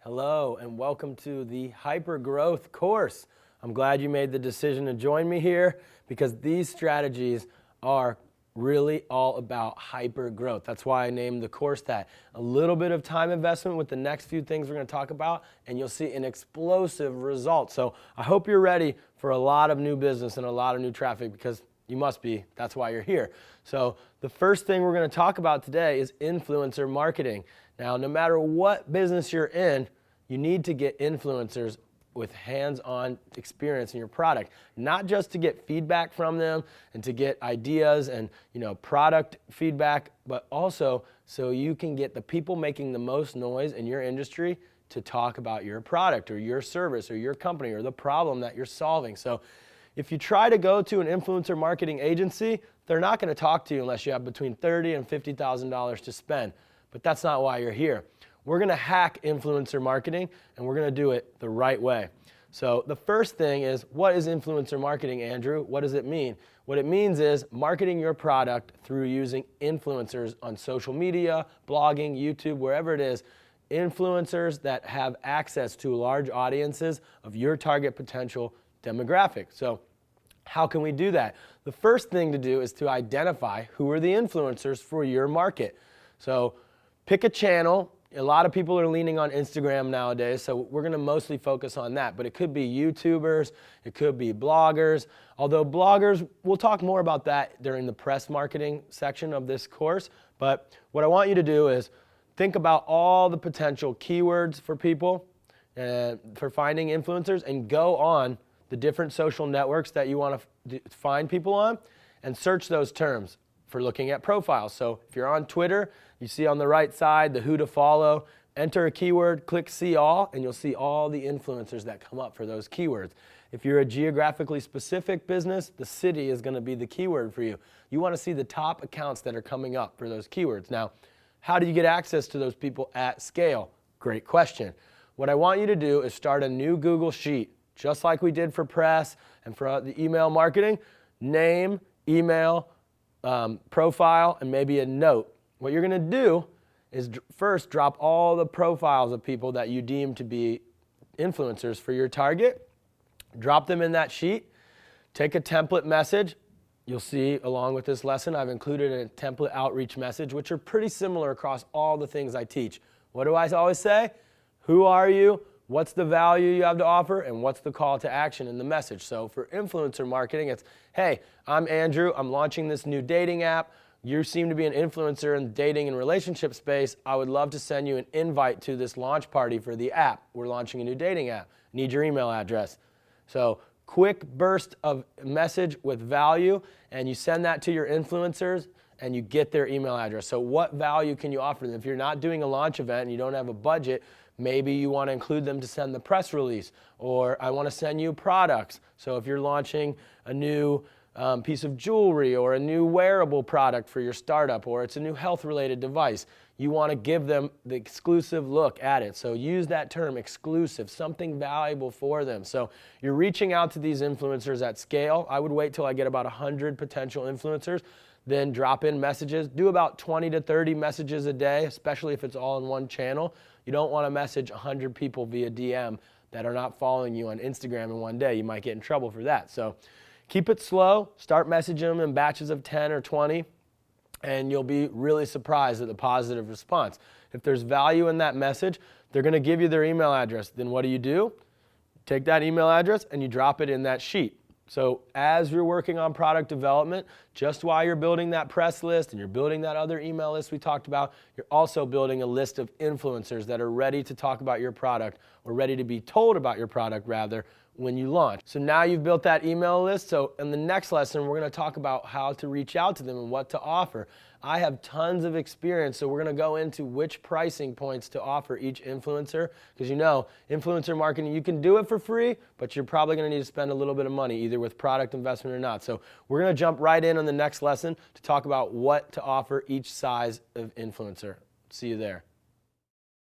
Hello and welcome to the Hyper Growth course. I'm glad you made the decision to join me here because these strategies are really all about hyper growth. That's why I named the course that. A little bit of time investment with the next few things we're going to talk about, and you'll see an explosive result. So I hope you're ready for a lot of new business and a lot of new traffic, because you must be. That's why you're here. So the first thing we're going to talk about today is influencer marketing. Now, no matter what business you're in, you need to get influencers with hands-on experience in your product, not just to get feedback from them and to get ideas and product feedback, but also so you can get the people making the most noise in your industry to talk about your product or your service or your company or the problem that you're solving. So if you try to go to an influencer marketing agency, they're not going to talk to you unless you have between $30,000 and $50,000 to spend. But that's not why you're here. We're going to hack influencer marketing, and we're going to do it the right way. So the first thing is, what is influencer marketing, Andrew? What does it mean? What it means is marketing your product through using influencers on social media, blogging, YouTube, wherever it is. Influencers that have access to large audiences of your target potential demographic. So how can we do that? The first thing to do is to identify who are the influencers for your market. So pick a channel. A lot of people are leaning on Instagram nowadays, so we're going to mostly focus on that. But it could be YouTubers, it could be bloggers. Although bloggers, we'll talk more about that during the press marketing section of this course. But what I want you to do is think about all the potential keywords for people for finding influencers, and go on the different social networks that you want to find people on and search those terms for looking at profiles. So if you're on Twitter, you see on the right side the who to follow. Enter a keyword, click see all, and you'll see all the influencers that come up for those keywords. If you're a geographically specific business, the city is going to be the keyword for you. You want to see the top accounts that are coming up for those keywords. Now, how do you get access to those people at scale? Great question. What I want you to do is start a new Google Sheet, just like we did for press and for the email marketing. Name, email, profile, and maybe a note. What you're going to do is first drop all the profiles of people that you deem to be influencers for your target. Drop them in that sheet. Take a template message. You'll see along with this lesson, I've included a template outreach message, which are pretty similar across all the things I teach. What do I always say? Who are you? What's the value you have to offer, and what's the call to action in the message? So for influencer marketing, it's, hey, I'm Andrew. I'm launching this new dating app. You seem to be an influencer in the dating and relationship space. I would love to send you an invite to this launch party for the app. We're launching a new dating app. Need your email address. So quick burst of message with value, and you send that to your influencers, and you get their email address. So what value can you offer them? If you're not doing a launch event and you don't have a budget, maybe you want to include them to send the press release, or I want to send you products. So if you're launching a new piece of jewelry or a new wearable product for your startup, or it's a new health-related device, you want to give them the exclusive look at it. So use that term, exclusive, something valuable for them. So you're reaching out to these influencers at scale. I would wait till I get about 100 potential influencers, then drop in messages. Do about 20 to 30 messages a day, especially if it's all in one channel. You don't want to message 100 people via DM that are not following you on Instagram in one day. You might get in trouble for that. So keep it slow. Start messaging them in batches of 10 or 20, and you'll be really surprised at the positive response. If there's value in that message, they're going to give you their email address. Then what do? Take that email address and you drop it in that sheet. So as you're working on product development, just while you're building that press list and you're building that other email list we talked about, you're also building a list of influencers that are ready to talk about your product, or ready to be told about your product rather, when you launch. So now you've built that email list. So in the next lesson, we're going to talk about how to reach out to them and what to offer. I have tons of experience, so we're going to go into which pricing points to offer each influencer, because influencer marketing, you can do it for free, but you're probably going to need to spend a little bit of money, either with product investment or not. So we're going to jump right in on the next lesson to talk about what to offer each size of influencer. See you there.